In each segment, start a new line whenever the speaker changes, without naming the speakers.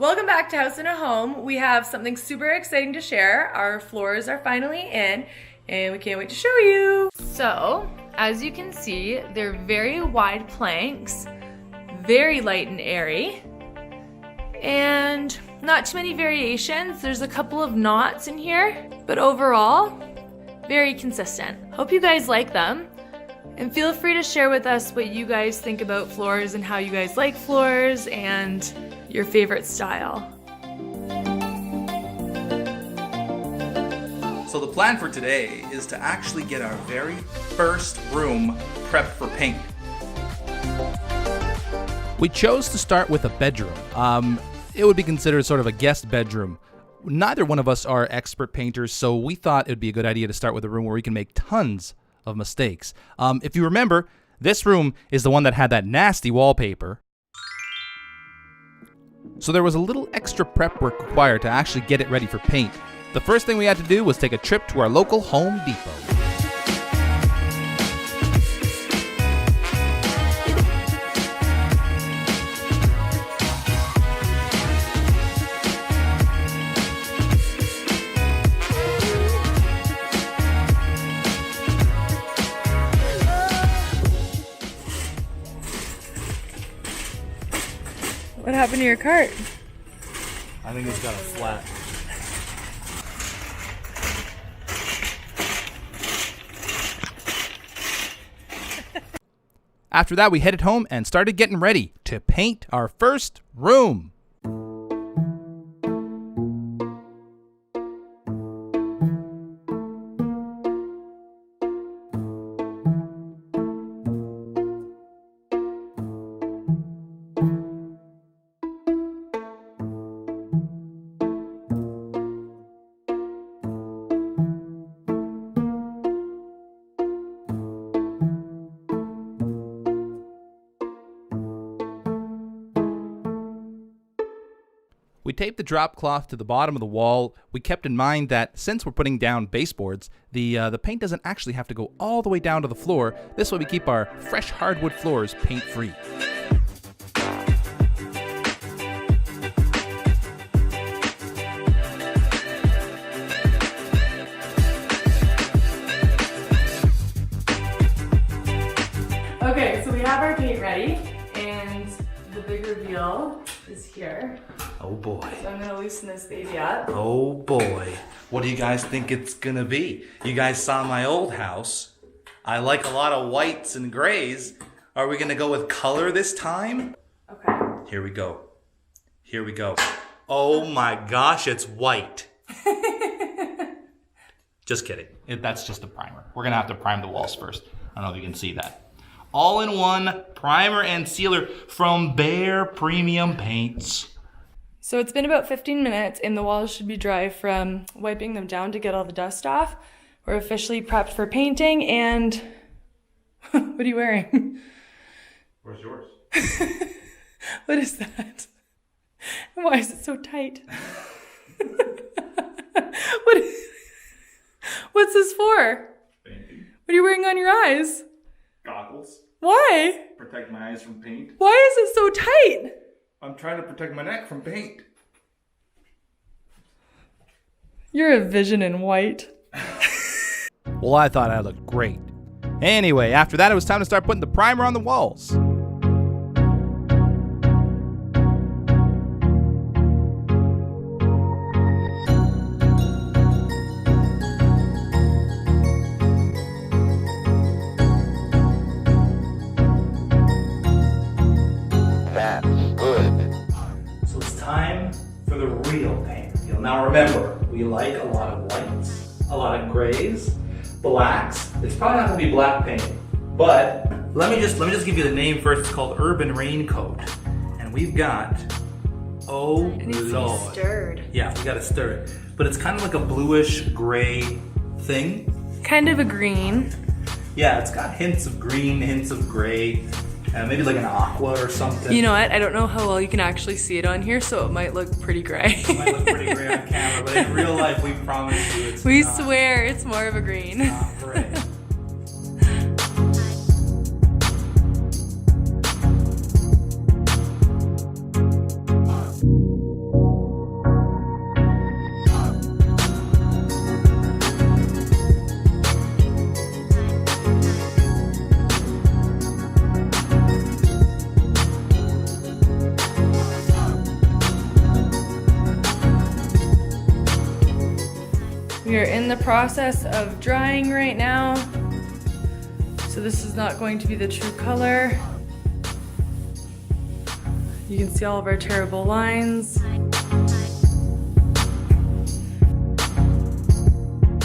Welcome back to House in a Home. We have something super exciting to share. Our floors are finally in and we can't wait to show you. So, as you can see, they're very wide planks, very light and airy, and not too many variations. There's a couple of knots in here, but overall, very consistent. Hope you guys like them. And feel free to share with us what you guys think about floors and how you guys like floors and your favorite style.
So the plan for today is to actually get our very first room prepped for paint.
We chose to start with a bedroom. It would be considered sort of a guest bedroom. Neither one of us are expert painters, so we thought it would be a good idea to start with a room where we can make tons of mistakes. If you remember, this room is the one that had that nasty wallpaper. So there was a little extra prep work required to actually get it ready for paint. The first thing we had to do was take a trip to our local Home Depot.
What happened to your cart?
I think it's got a flat.
After that, we headed home and started getting ready to paint our first room. We taped the drop cloth to the bottom of the wall. We kept in mind that since we're putting down baseboards, the paint doesn't actually have to go all the way down to the floor. This way we keep our fresh hardwood floors paint-free.
Okay, so we have our paint ready and the big reveal is here.
Oh boy.
So I'm gonna loosen this baby up.
Oh boy. What do you guys think it's gonna be? You guys saw my old house. I like a lot of whites and grays. Are we gonna go with color this time?
Okay.
Here we go. Here we go. Oh my gosh, it's white. Just kidding. That's just a primer. We're gonna have to prime the walls first. I don't know if you can see that. All-in-one primer and sealer from Behr Premium Paints.
So it's been about 15 minutes and the walls should be dry from wiping them down to get all the dust off. We're officially prepped for painting and what are you wearing?
Where's yours?
What is that? Why is it so tight? What's this for?
Painting.
What are you wearing on your eyes?
Goggles.
Why?
Protect my eyes from paint.
Why is it so tight?
I'm trying to protect my neck from paint.
You're a vision in white.
Well, I thought I looked great. Anyway, after that, it was time to start putting the primer on the walls.
So it's time for the real paint. Now remember, we like a lot of whites, a lot of grays, blacks. It's probably not gonna be black paint, but let me just give you the name first. It's called Urban Raincoat, and we've got
It needs to be
Lord.
stirred.
Yeah, we gotta stir it, but it's kind of like a bluish gray thing.
Kind of a green.
Yeah, it's got hints of green, hints of gray. Maybe like an aqua or something.
You know what? I don't know how well you can actually see it on here, so it might look pretty gray.
It might look pretty gray on camera, but in real life, we promise you it's
We
not,
swear it's more of a green.
not gray.
We are in the process of drying right now. So this is not going to be the true color. You can see all of our terrible lines.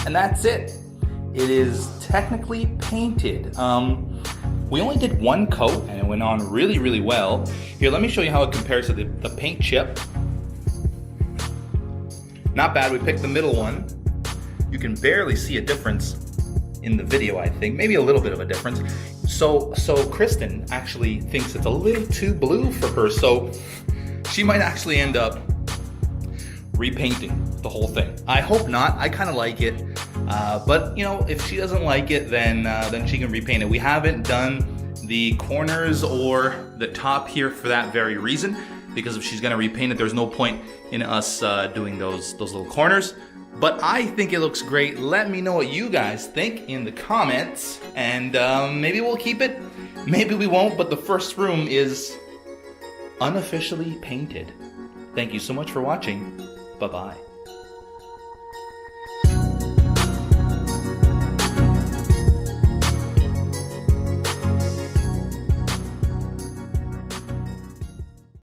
And that's it. It is technically painted. We only did one coat and it went on really, really well. Here, let me show you how it compares to the paint chip. Not bad, we picked the middle one. You can barely see a difference in the video, I think. Maybe a little bit of a difference. So Kristen actually thinks it's a little too blue for her, so she might actually end up repainting the whole thing. I hope not. I kind of like it. But you know, if she doesn't like it, then she can repaint it. We haven't done the corners or the top here for that very reason, because if she's gonna repaint it, there's no point in us doing those little corners. But I think it looks great. Let me know what you guys think in the comments, and maybe we'll keep it, maybe we won't, but the first room is unofficially painted. Thank you so much for watching. Bye-bye.